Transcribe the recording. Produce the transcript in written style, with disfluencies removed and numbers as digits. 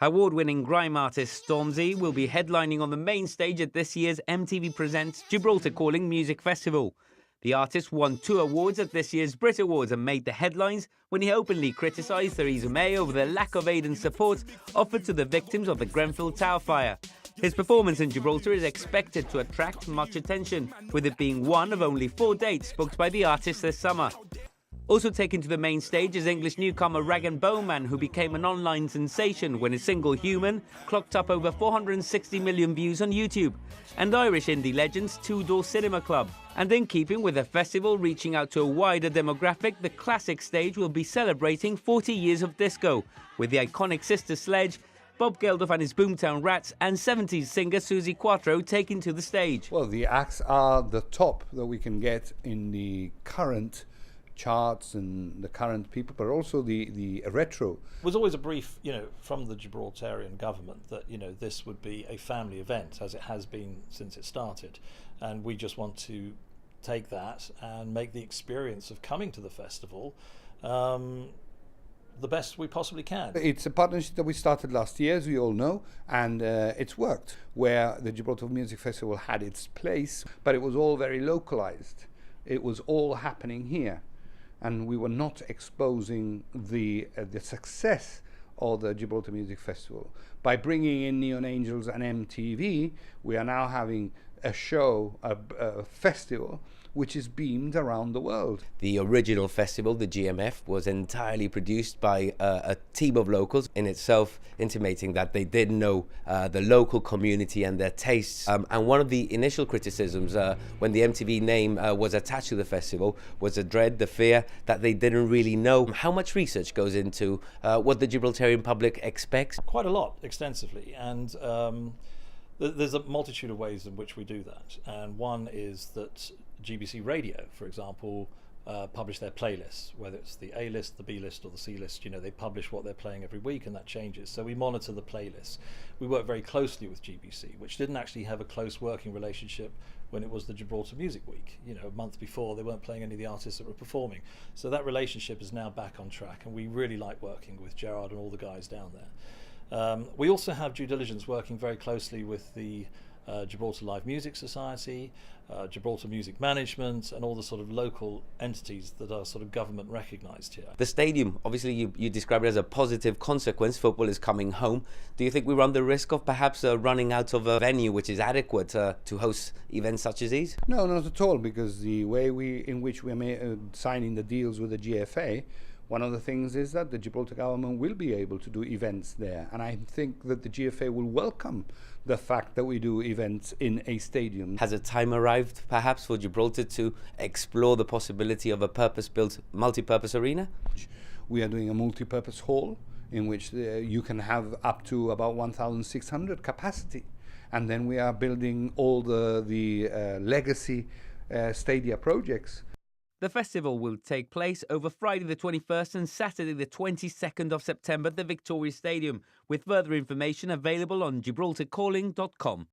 Award-winning grime artist Stormzy will be headlining on the main stage at this year's MTV Presents Gibraltar Calling music festival. The artist won 2 awards at this year's Brit Awards and made the headlines when he openly criticised Theresa May over the lack of aid and support offered to the victims of the Grenfell Tower fire. His performance in Gibraltar is expected to attract much attention, with it being one of only 4 dates booked by the artist this summer. Also taken to the main stage is English newcomer Rag & Bone Man, who became an online sensation when his single Human clocked up over 460 million views on YouTube, and Irish indie legends Two Door Cinema Club. And in keeping with the festival reaching out to a wider demographic, the classic stage will be celebrating 40 years of disco, with the iconic Sister Sledge, Bob Geldof and his Boomtown Rats, and 70s singer Suzi Quatro taking to the stage. Well, the acts are the top that we can get in the current charts and the current people, but also the retro. It was always a brief, from the Gibraltarian government that, this would be a family event, as it has been since it started. And we just want to take that and make the experience of coming to the festival the best we possibly can. It's a partnership that we started last year, as we all know, and it's worked, where the Gibraltar Music Festival had its place, but it was all very localized. It was all happening here, and we were not exposing the success of the Gibraltar Music Festival. By bringing in Neon Angels and MTV, we are now having a show, a festival, which is beamed around the world. The original festival, the GMF, was entirely produced by a team of locals, in itself intimating that they did know the local community and their tastes. And one of the initial criticisms when the MTV name was attached to the festival was the dread, the fear that they didn't really know. How much research goes into what the Gibraltarian public expects? Quite a lot, extensively, and there's a multitude of ways in which we do that. And one is that GBC Radio, for example, publish their playlists, whether it's the A list, the B list, or the C list. They publish what they're playing every week, and that changes. So we monitor the playlists. We work very closely with GBC, which didn't actually have a close working relationship when it was the Gibraltar Music Week. A month before, they weren't playing any of the artists that were performing. So that relationship is now back on track, and we really like working with Gerard and all the guys down there. We also have due diligence working very closely with the Gibraltar Live Music Society, Gibraltar Music Management, and all the sort of local entities that are sort of government recognised here. The stadium, obviously you describe it as a positive consequence. Football is coming home. Do you think we run the risk of perhaps running out of a venue which is adequate to host events such as these? No, not at all, because the way in which we are signing the deals with the GFA, one of the things is that the Gibraltar government will be able to do events there, and I think that the GFA will welcome the fact that we do events in a stadium. Has a time arrived perhaps for Gibraltar to explore the possibility of a purpose-built multi-purpose arena? We are doing a multi-purpose hall in which you can have up to about 1,600 capacity, and then we are building all the legacy stadia projects. The festival will take place over Friday the 21st and Saturday the 22nd of September at the Victoria Stadium, with further information available on gibraltarcalling.com.